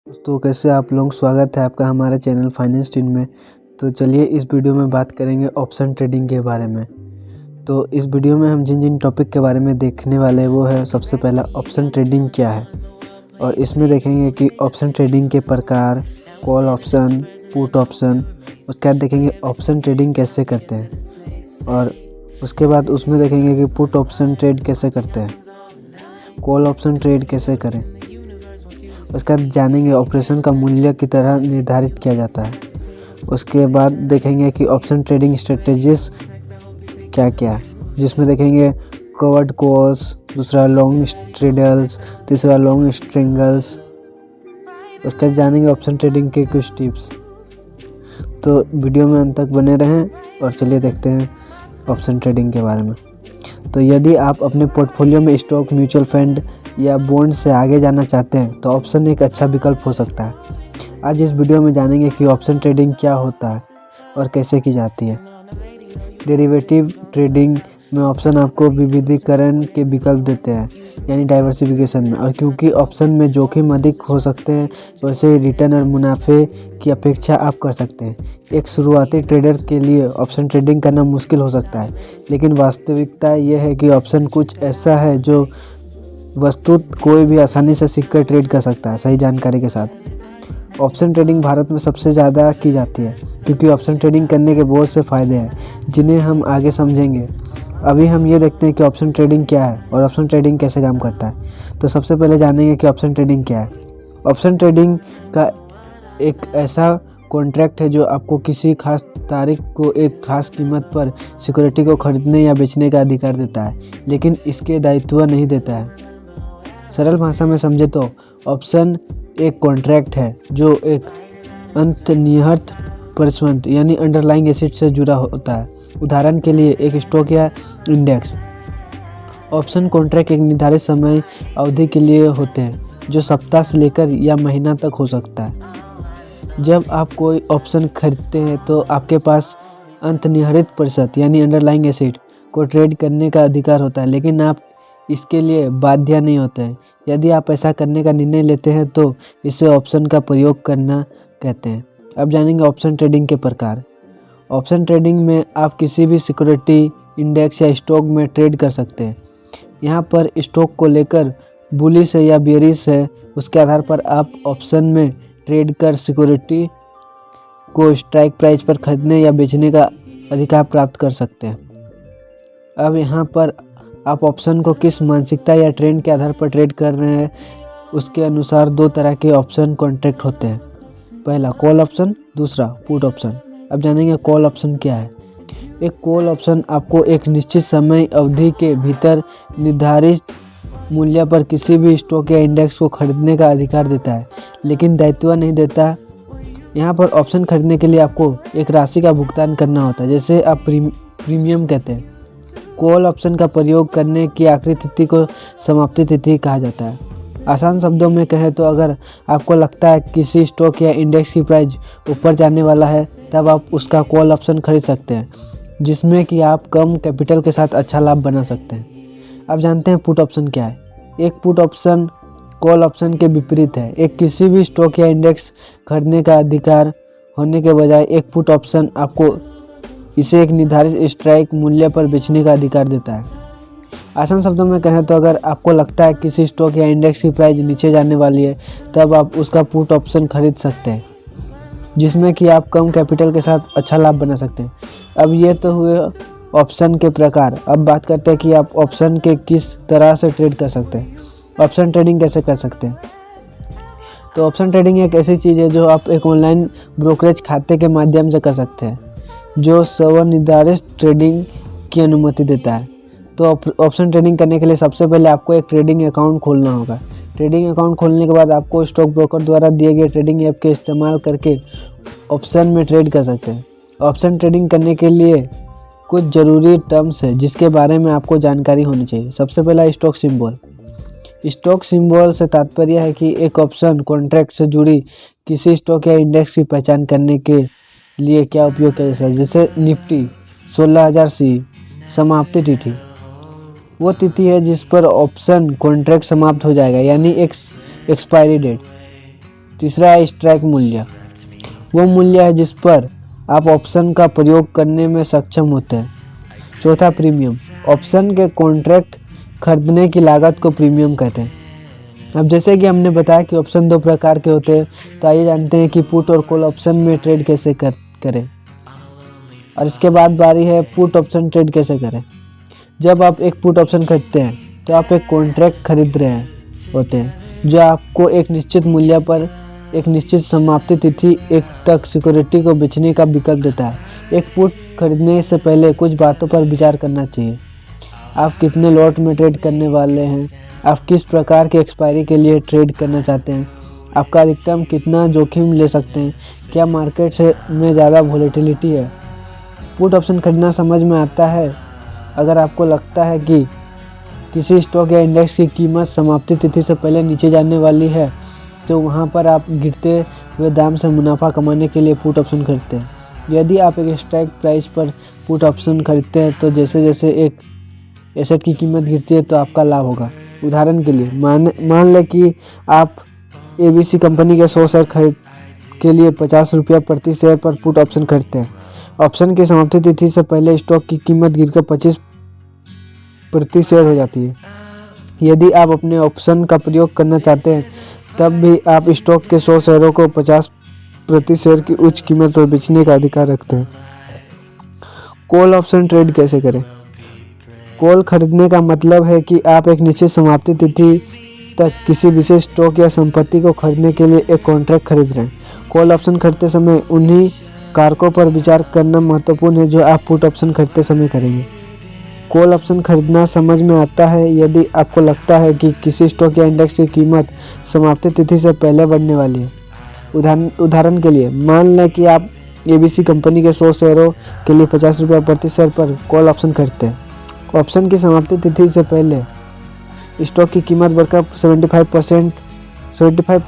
तो कैसे आप लोग, स्वागत है आपका हमारे चैनल फाइनेंस टीम में। तो चलिए इस वीडियो में बात करेंगे ऑप्शन ट्रेडिंग के बारे में। तो इस वीडियो में हम जिन जिन टॉपिक के बारे में देखने वाले हैं वो है, सबसे पहला ऑप्शन ट्रेडिंग क्या है, और इसमें देखेंगे कि ऑप्शन ट्रेडिंग के प्रकार, कॉल ऑप्शन, पुट ऑप्शन। उसके बाद देखेंगे ऑप्शन ट्रेडिंग कैसे करते हैं, और उसके बाद उसमें देखेंगे कि पुट ऑप्शन ट्रेड कैसे करते हैं, कॉल ऑप्शन ट्रेड कैसे करें। उसके बाद जानेंगे ऑपरेशन का मूल्य की तरह निर्धारित किया जाता है। उसके बाद देखेंगे कि ऑप्शन ट्रेडिंग स्ट्रेटजीज क्या क्या है, जिसमें देखेंगे कवर्ड कॉल्स, दूसरा लॉन्ग स्ट्रेडल्स, तीसरा लॉन्ग स्ट्रिंगल्स। उसके बाद जानेंगे ऑप्शन ट्रेडिंग के कुछ टिप्स। तो वीडियो में अंत तक बने रहें और चलिए देखते हैं ऑप्शन ट्रेडिंग के बारे में। तो यदि आप अपने पोर्टफोलियो में स्टॉक, म्यूचुअल फंड या बॉन्ड से आगे जाना चाहते हैं तो ऑप्शन एक अच्छा विकल्प हो सकता है। आज इस वीडियो में जानेंगे कि ऑप्शन ट्रेडिंग क्या होता है और कैसे की जाती है। डेरिवेटिव ट्रेडिंग में ऑप्शन आपको विविधीकरण के विकल्प देते हैं, यानी डाइवर्सिफिकेशन में, और क्योंकि ऑप्शन में जोखिम अधिक हो सकते हैं वैसे रिटर्न और मुनाफे की अपेक्षा आप कर सकते हैं। एक शुरुआती ट्रेडर के लिए ऑप्शन ट्रेडिंग करना मुश्किल हो सकता है, लेकिन वास्तविकता यह है कि ऑप्शन कुछ ऐसा है जो वस्तुत कोई भी आसानी से सीखकर ट्रेड कर सकता है, सही जानकारी के साथ। ऑप्शन ट्रेडिंग भारत में सबसे ज़्यादा की जाती है क्योंकि ऑप्शन ट्रेडिंग करने के बहुत से फ़ायदे हैं जिन्हें हम आगे समझेंगे। अभी हम ये देखते हैं कि ऑप्शन ट्रेडिंग क्या है और ऑप्शन ट्रेडिंग कैसे काम करता है। तो सबसे पहले जानेंगे कि ऑप्शन ट्रेडिंग क्या है। ऑप्शन ट्रेडिंग का एक ऐसा कॉन्ट्रैक्ट है जो आपको किसी खास तारीख को एक खास कीमत पर सिक्योरिटी को खरीदने या बेचने का अधिकार देता है, लेकिन इसके दायित्व नहीं देता है। सरल भाषा में समझे तो ऑप्शन एक कॉन्ट्रैक्ट है जो एक अंतर्निहित परिसंपत्ति यानी अंडरलाइंग एसेट से जुड़ा होता है। उदाहरण के लिए एक स्टॉक या इंडेक्स। ऑप्शन कॉन्ट्रैक्ट एक निर्धारित समय अवधि के लिए होते हैं जो सप्ताह से लेकर या महीना तक हो सकता है। जब आप कोई ऑप्शन खरीदते हैं तो आपके पास अंतर्निहित परिसंपत्ति यानी अंडरलाइंग एसेट को ट्रेड करने का अधिकार होता है, लेकिन आप इसके लिए बाध्य नहीं होते हैं। यदि आप ऐसा करने का निर्णय लेते हैं तो इसे ऑप्शन का प्रयोग करना कहते हैं। अब जानेंगे ऑप्शन ट्रेडिंग के प्रकार। ऑप्शन ट्रेडिंग में आप किसी भी सिक्योरिटी, इंडेक्स या स्टॉक में ट्रेड कर सकते हैं। यहाँ पर स्टॉक को लेकर बुलिश है या बेयरिश है, उसके आधार पर आप ऑप्शन में ट्रेड कर सिक्योरिटी को स्ट्राइक प्राइस पर खरीदने या बेचने का अधिकार प्राप्त कर सकते हैं। अब यहाँ पर आप ऑप्शन को किस मानसिकता या ट्रेंड के आधार पर ट्रेड कर रहे हैं, उसके अनुसार दो तरह के ऑप्शन कॉन्ट्रैक्ट होते हैं। पहला कॉल ऑप्शन, दूसरा पुट ऑप्शन। अब जानेंगे कॉल ऑप्शन क्या है। एक कॉल ऑप्शन आपको एक निश्चित समय अवधि के भीतर निर्धारित मूल्य पर किसी भी स्टॉक या इंडेक्स को खरीदने का अधिकार देता है, लेकिन दायित्व नहीं देता। यहाँ पर ऑप्शन खरीदने के लिए आपको एक राशि का भुगतान करना होता है, जैसे आप प्रीमियम कहते हैं। कॉल ऑप्शन का प्रयोग करने की आखिरी तिथि को समाप्ति तिथि कहा जाता है। आसान शब्दों में कहें तो अगर आपको लगता है किसी स्टॉक या इंडेक्स की प्राइस ऊपर जाने वाला है, तब आप उसका कॉल ऑप्शन खरीद सकते हैं, जिसमें कि आप कम कैपिटल के साथ अच्छा लाभ बना सकते हैं। अब जानते हैं पुट ऑप्शन क्या है। एक पुट ऑप्शन कॉल ऑप्शन के विपरीत है। एक किसी भी स्टॉक या इंडेक्स खरीदने का अधिकार होने के बजाय एक पुट ऑप्शन आपको इसे एक निर्धारित स्ट्राइक मूल्य पर बेचने का अधिकार देता है। आसान शब्दों में कहें तो अगर आपको लगता है किसी स्टॉक या इंडेक्स की प्राइस नीचे जाने वाली है, तब आप उसका पुट ऑप्शन खरीद सकते हैं, जिसमें कि आप कम कैपिटल के साथ अच्छा लाभ बना सकते हैं। अब ये तो हुए ऑप्शन के प्रकार। अब बात करते हैं कि आप ऑप्शन के किस तरह से ट्रेड कर सकते हैं, ऑप्शन ट्रेडिंग कैसे कर सकते हैं। तो ऑप्शन ट्रेडिंग एक ऐसी चीज़ है जो आप एक ऑनलाइन ब्रोकरेज खाते के माध्यम से कर सकते हैं, जो स्वनिर्धारित ट्रेडिंग की अनुमति देता है। तो ऑप्शन ट्रेडिंग करने के लिए सबसे पहले आपको एक ट्रेडिंग अकाउंट खोलना होगा। ट्रेडिंग अकाउंट खोलने के बाद आपको स्टॉक ब्रोकर द्वारा दिए गए ट्रेडिंग ऐप के इस्तेमाल करके ऑप्शन में ट्रेड कर सकते हैं। ऑप्शन ट्रेडिंग करने के लिए कुछ ज़रूरी टर्म्स है जिसके बारे में आपको जानकारी होनी चाहिए। सबसे पहला स्टॉक सिंबल। स्टॉक सिंबल से तात्पर्य है कि एक ऑप्शन कॉन्ट्रैक्ट से जुड़ी किसी स्टॉक या इंडेक्स की पहचान करने के लिए क्या उपयोग किया जाता है। जैसे निफ्टी 16,000 सी समाप्ति तिथि वो तिथि है जिस पर ऑप्शन कॉन्ट्रैक्ट समाप्त हो जाएगा, यानी एक्सपायरी डेट। तीसरा है स्ट्राइक मूल्य, वो मूल्य है जिस पर आप ऑप्शन का प्रयोग करने में सक्षम होते हैं। चौथा प्रीमियम, ऑप्शन के कॉन्ट्रैक्ट खरीदने की लागत को प्रीमियम कहते हैं। अब जैसे कि हमने बताया कि ऑप्शन दो प्रकार के होते हैं, तो आइए जानते हैं कि पुट और कॉल ऑप्शन में ट्रेड कैसे करें। और इसके बाद बारी है पुट ऑप्शन ट्रेड कैसे करें। जब आप एक पुट ऑप्शन खरीदते हैं तो आप एक कॉन्ट्रैक्ट खरीद रहे होते हैं जो आपको एक निश्चित मूल्य पर एक निश्चित समाप्ति तिथि एक तक सिक्योरिटी को बेचने का विकल्प देता है। एक पुट खरीदने से पहले कुछ बातों पर विचार करना चाहिए। आप कितने लॉट में ट्रेड करने वाले हैं, आप किस प्रकार के एक्सपायरी के लिए ट्रेड करना चाहते हैं, आपका अधिकतम कितना जोखिम ले सकते हैं, क्या मार्केट में ज़्यादा वोलेटिलिटी है। पुट ऑप्शन खरीदना समझ में आता है अगर आपको लगता है कि किसी स्टॉक या इंडेक्स की कीमत समाप्ति तिथि से पहले नीचे जाने वाली है, तो वहां पर आप गिरते हुए दाम से मुनाफा कमाने के लिए पुट ऑप्शन खरीदते हैं। यदि आप एक स्ट्राइक प्राइस पर पुट ऑप्शन खरीदते हैं तो जैसे जैसे एक एसेट की कीमत गिरती है तो आपका लाभ होगा। उदाहरण के लिए मान लें कि आप ABC कंपनी के 100 शेयर खरीद के लिए 50 रुपया प्रति शेयर पर पुट ऑप्शन खरीदते हैं। ऑप्शन की समाप्ति तिथि से पहले स्टॉक की कीमत गिरकर 25 प्रति शेयर हो जाती है। यदि आप अपने ऑप्शन का प्रयोग करना चाहते हैं तब भी आप स्टॉक के 100 शेयरों को 50 प्रति शेयर की उच्च कीमत पर बेचने का अधिकार रखते हैं। कॉल ऑप्शन ट्रेड कैसे करें। कॉल खरीदने का मतलब है कि आप एक निश्चित समाप्ति तिथि तक किसी विशेष स्टॉक या संपत्ति को खरीदने के लिए एक कॉन्ट्रैक्ट खरीद रहे हैं। कॉल ऑप्शन खरीदते समय उन्हीं कारकों पर विचार करना महत्वपूर्ण है जो आप पुट ऑप्शन खरीदते समय करेंगे। कॉल ऑप्शन खरीदना समझ में आता है यदि आपको लगता है कि किसी स्टॉक या इंडेक्स की कीमत समाप्ति तिथि से पहले बढ़ने वाली है। उदाहरण के लिए मान लें कि आप ABC कंपनी के 100 शेयरों के लिए 50 रुपया प्रति शेयर पर कॉल ऑप्शन खरीदते हैं। ऑप्शन की समाप्ति तिथि से पहले स्टॉक की कीमत बढ़कर 75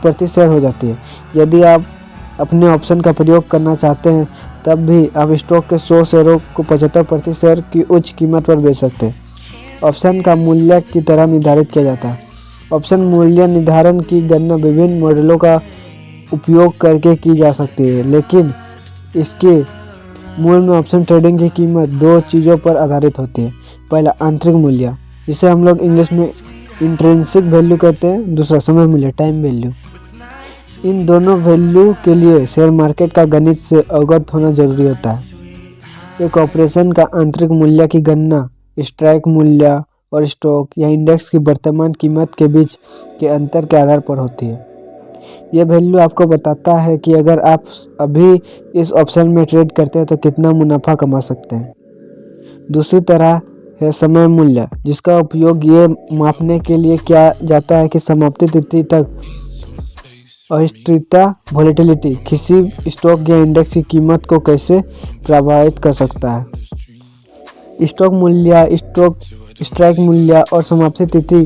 प्रति शेयर हो जाती है। यदि आप अपने ऑप्शन का प्रयोग करना चाहते हैं तब भी आप स्टॉक के 100 शेयरों को 75 प्रति शेयर की उच्च कीमत पर बेच सकते हैं। ऑप्शन का मूल्य की तरह निर्धारित किया जाता है। ऑप्शन मूल्य निर्धारण की गणना विभिन्न मॉडलों का उपयोग करके की जा सकती है, लेकिन इसके मूल में ऑप्शन ट्रेडिंग की कीमत दो चीज़ों पर आधारित होती है। पहला आंतरिक मूल्य, जिसे हम लोग इंग्लिश में इंट्रिंसिक वैल्यू कहते हैं। दूसरा समय मूल्य, टाइम वैल्यू। इन दोनों वैल्यू के लिए शेयर मार्केट का गणित से अवगत होना जरूरी होता है। एक ऑपरेशन का आंतरिक मूल्य की गणना स्ट्राइक मूल्य और स्टॉक या इंडेक्स की वर्तमान कीमत के बीच के अंतर के आधार पर होती है। यह वैल्यू आपको बताता है कि अगर आप अभी इस ऑप्शन में ट्रेड करते हैं तो कितना मुनाफा कमा सकते हैं। दूसरी तरह है समय मूल्य, जिसका उपयोग ये मापने के लिए किया जाता है कि समाप्ति तिथि तक अस्थिरता वोलेटिलिटी किसी स्टॉक या इंडेक्स की कीमत को कैसे प्रभावित कर सकता है। स्टॉक मूल्य, स्ट्राइक मूल्य और समाप्ति तिथि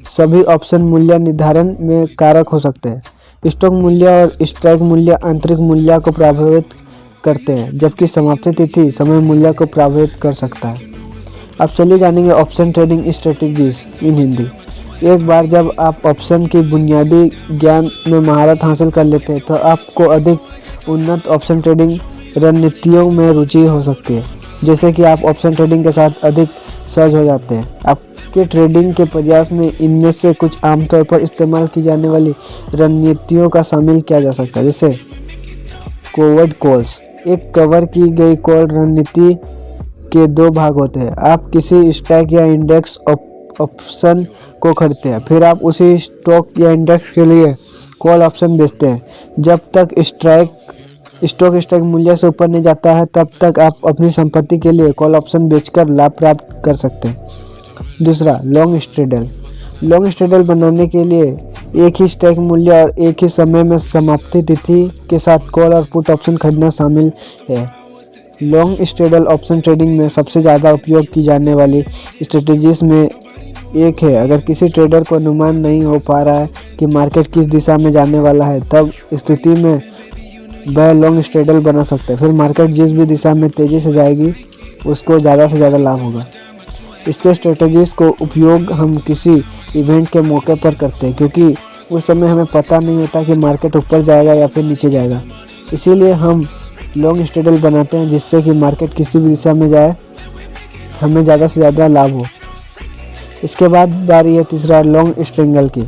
सभी ऑप्शन मूल्य निर्धारण में कारक हो सकते हैं। स्टॉक मूल्य और स्ट्राइक मूल्य आंतरिक मूल्य को प्रभावित करते हैं, जबकि समाप्ति तिथि समय मूल्य को प्रभावित कर सकता है। अब चलिए जानेंगे ऑप्शन ट्रेडिंग स्ट्रेटजीज इन हिंदी। एक बार जब आप ऑप्शन की बुनियादी ज्ञान में महारत हासिल कर लेते हैं तो आपको अधिक उन्नत ऑप्शन ट्रेडिंग रणनीतियों में रुचि हो सकती है। जैसे कि आप ऑप्शन ट्रेडिंग के साथ अधिक सहज हो जाते हैं। आपके ट्रेडिंग के प्रयास में इनमें से कुछ आमतौर पर इस्तेमाल की जाने वाली रणनीतियों का शामिल किया जा सकता है, जैसे कवर्ड कॉल्स। एक कवर की गई कॉल रणनीति के दो भाग होते हैं। आप किसी स्टॉक या इंडेक्स ऑप्शन को खरीदते हैं, फिर आप उसी स्टॉक या इंडेक्स के लिए कॉल ऑप्शन बेचते हैं। जब तक स्टॉक स्ट्राइक मूल्य से ऊपर नहीं जाता है तब तक आप अपनी संपत्ति के लिए कॉल ऑप्शन बेचकर लाभ प्राप्त कर सकते हैं। दूसरा, लॉन्ग स्ट्रेडल। लॉन्ग स्ट्रेडल बनाने के लिए एक ही स्ट्राइक मूल्य और एक ही समय में समाप्ति तिथि के साथ कॉल और पुट ऑप्शन खरीदना शामिल है। लॉन्ग स्ट्रेडल ऑप्शन ट्रेडिंग में सबसे ज़्यादा उपयोग की जाने वाली स्ट्रेटजीज में एक है। अगर किसी ट्रेडर को अनुमान नहीं हो पा रहा है कि मार्केट किस दिशा में जाने वाला है, तब स्थिति में वह लॉन्ग स्ट्रेडल बना सकता है। फिर मार्केट जिस भी दिशा में तेज़ी से जाएगी उसको ज़्यादा से ज़्यादा लाभ होगा। इसके स्ट्रेटजीज को उपयोग हम किसी इवेंट के मौके पर करते हैं, क्योंकि उस समय हमें पता नहीं होता कि मार्केट ऊपर जाएगा या फिर नीचे जाएगा। इसीलिए हम लॉन्ग स्ट्रेडल बनाते हैं, जिससे कि मार्केट किसी भी दिशा में जाए हमें ज़्यादा से ज़्यादा लाभ हो। इसके बाद बारी है तीसरा लॉन्ग स्ट्रिंगल की।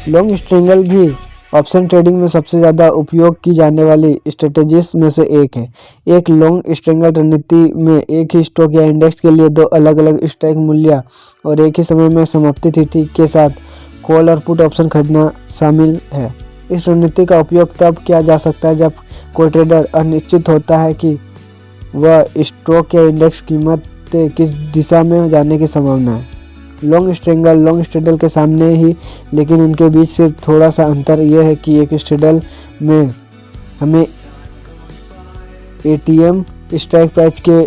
लॉन्ग स्ट्रिंगल भी ऑप्शन ट्रेडिंग में सबसे ज़्यादा उपयोग की जाने वाली स्ट्रेटजीज में से एक है। एक लॉन्ग स्ट्रिंगल रणनीति में एक ही स्टॉक या इंडेक्स के लिए दो अलग अलग स्ट्राइक मूल्य और एक ही समय में समाप्ति तिथि के साथ कॉल और पुट ऑप्शन खरीदना शामिल है। इस रणनीति का उपयोग तब किया जा सकता है जब कोई ट्रेडर अनिश्चित होता है कि वह स्टॉक या इंडेक्स कीमत किस दिशा में जाने की संभावना है। लॉन्ग स्ट्रेडल के सामने ही, लेकिन उनके बीच सिर्फ थोड़ा सा अंतर यह है कि एक स्ट्रेडल में हमें एटीएम स्ट्राइक प्राइस के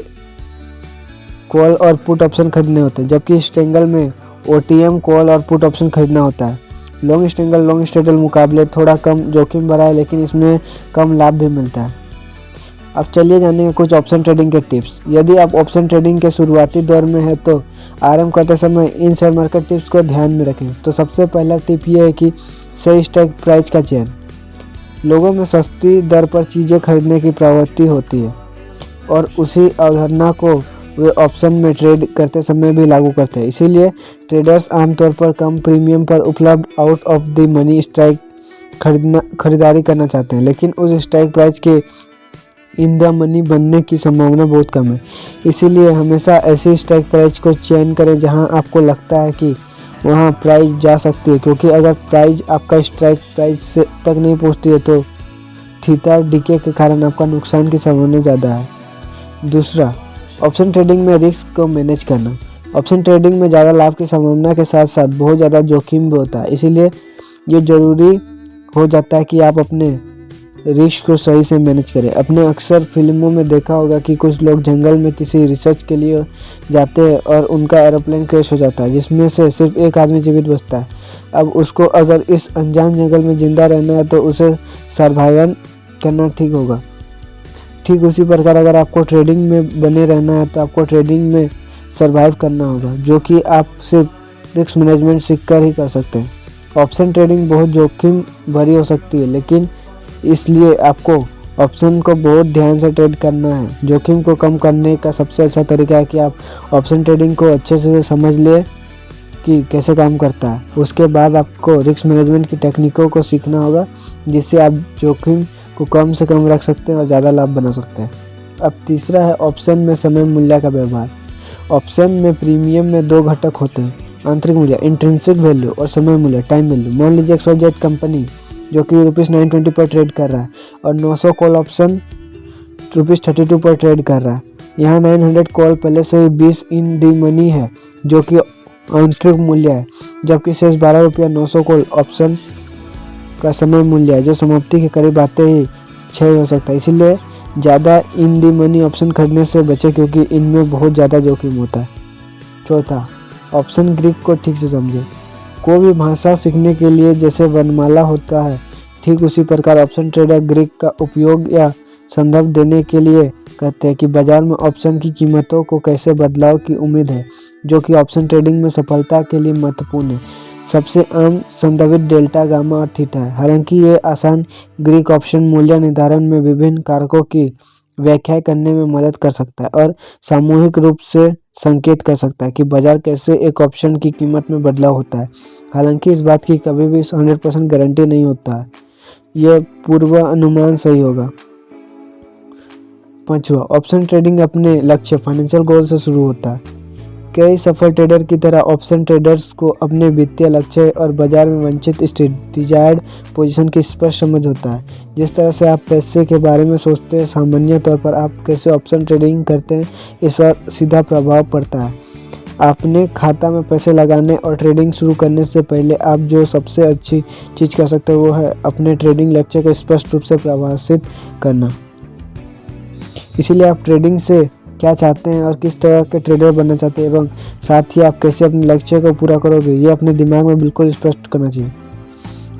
कॉल और पुट ऑप्शन खरीदने होते हैं, जबकि स्ट्रेंगल में ओटीएम कॉल और पुट ऑप्शन खरीदना होता है। लॉन्ग स्ट्रेडल मुकाबले थोड़ा कम जोखिम भरा है, लेकिन इसमें कम लाभ भी मिलता है। अब चलिए जानेंगे कुछ ऑप्शन ट्रेडिंग के टिप्स। यदि आप ऑप्शन ट्रेडिंग के शुरुआती दौर में है तो आरंभ करते समय इन शेयर मार्केट टिप्स को ध्यान में रखें। तो सबसे पहला टिप ये है कि सही स्ट्राइक प्राइस का चयन। लोगों में सस्ती दर पर चीज़ें खरीदने की प्रवृत्ति होती है और उसी अवधारणा को वे ऑप्शन में ट्रेड करते समय भी लागू करते हैं। इसीलिए ट्रेडर्स आमतौर पर कम प्रीमियम पर उपलब्ध out of the money strike खरीदारी करना चाहते हैं, लेकिन उस स्ट्राइक प्राइस के इन द मनी बनने की संभावना बहुत कम है। इसीलिए हमेशा ऐसी स्ट्राइक प्राइस को चयन करें जहां आपको लगता है कि वहां प्राइस जा सकती है, क्योंकि अगर प्राइस आपका स्ट्राइक प्राइस तक नहीं पहुंचती है तो थीटा डीके के कारण आपका नुकसान की संभावना ज़्यादा है। दूसरा, ऑप्शन ट्रेडिंग में रिस्क को मैनेज करना। ऑप्शन ट्रेडिंग में ज़्यादा लाभ की संभावना के साथ साथ बहुत ज़्यादा जोखिम भी होता है। इसीलिए ये ज़रूरी हो जाता है कि आप अपने रिस्क को सही से मैनेज करें। अपने अक्सर फिल्मों में देखा होगा कि कुछ लोग जंगल में किसी रिसर्च के लिए जाते हैं और उनका एरोप्लेन क्रैश हो जाता है, जिसमें से सिर्फ एक आदमी जीवित बचता है। अब उसको अगर इस अनजान जंगल में जिंदा रहना है तो उसे सर्वाइवल करना ठीक होगा। ठीक उसी प्रकार अगर आपको ट्रेडिंग में बने रहना है तो आपको ट्रेडिंग में सर्वाइव करना होगा, जो कि आप सिर्फ रिस्क मैनेजमेंट सीखकर ही कर सकते हैं। ऑप्शन ट्रेडिंग बहुत जोखिम भरी हो सकती है, लेकिन इसलिए आपको ऑप्शन को बहुत ध्यान से ट्रेड करना है। जोखिम को कम करने का सबसे अच्छा तरीका है कि आप ऑप्शन ट्रेडिंग को अच्छे से समझ लें कि कैसे काम करता है। उसके बाद आपको रिस्क मैनेजमेंट की टेक्निकों को सीखना होगा, जिससे आप जोखिम को कम से कम रख सकते हैं और ज़्यादा लाभ बना सकते हैं। अब तीसरा है ऑप्शन में समय मूल्य का व्यवहार। ऑप्शन में प्रीमियम में दो घटक होते हैं, आंतरिक मूल्य इंट्रिंसिक वैल्यू और समय मूल्य टाइम वैल्यू। मान लीजिए XYZ कंपनी जो कि ₹920 पर ट्रेड कर रहा है और 900 कॉल ऑप्शन ₹32 पर ट्रेड कर रहा है। यहाँ 900 कॉल पहले से ही 20 इन दी मनी है, जो कि आंतरिक मूल्य है, जबकि शेष ₹12 900 कॉल ऑप्शन का समय मूल्य है, जो समाप्ति के करीब आते ही क्षय हो सकता है। इसीलिए ज़्यादा इन दी मनी ऑप्शन खरीदने से बचें, क्योंकि इनमें बहुत ज़्यादा जोखिम होता है। चौथा, ऑप्शन ग्रीक को ठीक से समझें। कोई भी भाषा सीखने के लिए जैसे वर्णमाला होता है, ठीक उसी प्रकार ऑप्शन ट्रेडर ग्रीक का उपयोग या संदर्भ देने के लिए करते हैं कि बाजार में ऑप्शन की कीमतों को कैसे बदलाव की उम्मीद है, जो कि ऑप्शन ट्रेडिंग में सफलता के लिए महत्वपूर्ण है। सबसे आम संदर्भित डेल्टा, गामा और थीटा है। हालांकि ये आसान ग्रीक ऑप्शन मूल्य निर्धारण में विभिन्न कारकों की व्याख्या करने में मदद कर सकता है और सामूहिक रूप से संकेत कर सकता है कि बाजार कैसे एक ऑप्शन की कीमत में बदलाव होता है। हालांकि इस बात की कभी भी 100% गारंटी नहीं होता है, यह पूर्व अनुमान सही होगा। पांचवा, ऑप्शन ट्रेडिंग अपने लक्ष्य फाइनेंशियल गोल से शुरू होता है। कई सफल ट्रेडर की तरह ऑप्शन ट्रेडर्स को अपने वित्तीय लक्ष्य और बाजार में वांछित डिजायर्ड पोजीशन की स्पष्ट समझ होता है। जिस तरह से आप पैसे के बारे में सोचते हैं, सामान्य तौर पर आप कैसे ऑप्शन ट्रेडिंग करते हैं, इस पर सीधा प्रभाव पड़ता है। आपने खाता में पैसे लगाने और ट्रेडिंग शुरू करने से पहले आप जो सबसे अच्छी चीज़ कर सकते हैं वो है अपने ट्रेडिंग लक्ष्य को स्पष्ट रूप से परिभाषित करना। इसीलिए आप ट्रेडिंग से क्या चाहते हैं और किस तरह के ट्रेडर बनना चाहते हैं, एवं साथ ही आप कैसे अपने लक्ष्य को पूरा करोगे, ये अपने दिमाग में बिल्कुल स्पष्ट करना चाहिए।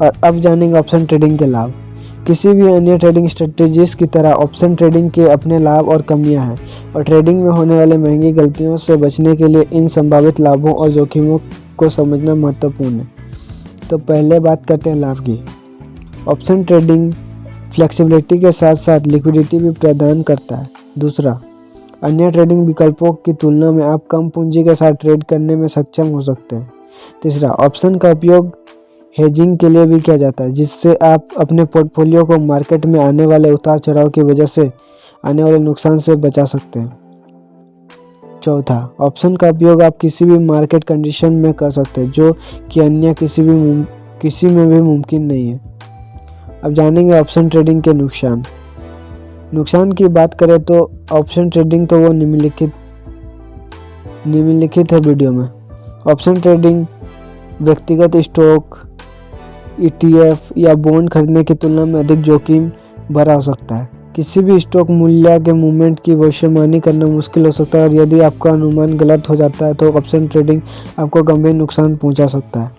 और अब जानेंगे ऑप्शन ट्रेडिंग के लाभ। किसी भी अन्य ट्रेडिंग स्ट्रेटजीज की तरह ऑप्शन ट्रेडिंग के अपने लाभ और कमियां हैं, और ट्रेडिंग में होने वाले महंगी गलतियों से बचने के लिए इन संभावित लाभों और जोखिमों को समझना महत्वपूर्ण है। तो पहले बात करते हैं लाभ की। ऑप्शन ट्रेडिंग फ्लेक्सिबिलिटी के साथ साथ लिक्विडिटी भी प्रदान करता है। दूसरा, अन्य ट्रेडिंग विकल्पों की तुलना में आप कम पूंजी के साथ ट्रेड करने में सक्षम हो सकते हैं। तीसरा, ऑप्शन का उपयोग हेजिंग के लिए भी किया जाता है, जिससे आप अपने पोर्टफोलियो को मार्केट में आने वाले उतार चढ़ाव की वजह से आने वाले नुकसान से बचा सकते हैं। चौथा, ऑप्शन का उपयोग आप किसी भी मार्केट कंडीशन में कर सकते हैं, जो कि अन्य किसी में भी मुमकिन नहीं है। अब जानेंगे ऑप्शन ट्रेडिंग के नुकसान की बात करें तो ऑप्शन ट्रेडिंग तो वो निम्नलिखित है वीडियो में। ऑप्शन ट्रेडिंग व्यक्तिगत स्टॉक, ETF या बॉन्ड खरीदने की तुलना में अधिक जोखिम भरा हो सकता है। किसी भी स्टॉक मूल्य के मूवमेंट की भविष्यवाणी करना मुश्किल हो सकता है और यदि आपका अनुमान गलत हो जाता है तो ऑप्शन ट्रेडिंग आपको गंभीर नुकसान पहुंचा सकता है।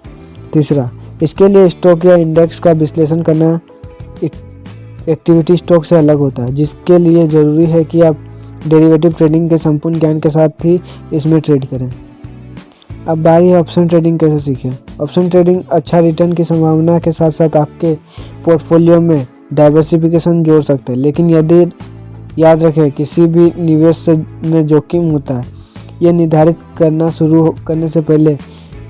तीसरा, इसके लिए स्टॉक या इंडेक्स का विश्लेषण करना इक्विटी स्टॉक से अलग होता है, जिसके लिए ज़रूरी है कि आप डेरिवेटिव ट्रेडिंग के संपूर्ण ज्ञान के साथ ही इसमें ट्रेड करें। अब बारी है ऑप्शन ट्रेडिंग कैसे सीखें। ऑप्शन ट्रेडिंग अच्छा रिटर्न की संभावना के साथ साथ आपके पोर्टफोलियो में डाइवर्सिफिकेशन जोड़ सकते हैं, लेकिन यदि याद रखें किसी भी निवेश में जोखिम होता है। यह निर्धारित करना शुरू करने से पहले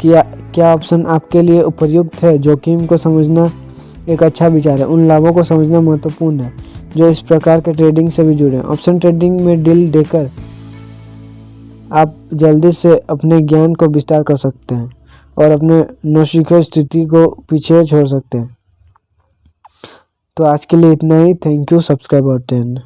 कि क्या ऑप्शन आपके लिए उपयुक्त है। जोखिम को समझना एक अच्छा विचार है। उन लाभों को समझना महत्वपूर्ण है जो इस प्रकार के ट्रेडिंग से भी जुड़े हैं। ऑप्शन ट्रेडिंग में डील देकर आप जल्दी से अपने ज्ञान को विस्तार कर सकते हैं और अपने नौसिखिए स्थिति को पीछे छोड़ सकते हैं। तो आज के लिए इतना ही। Thank you. सब्सक्राइब और 10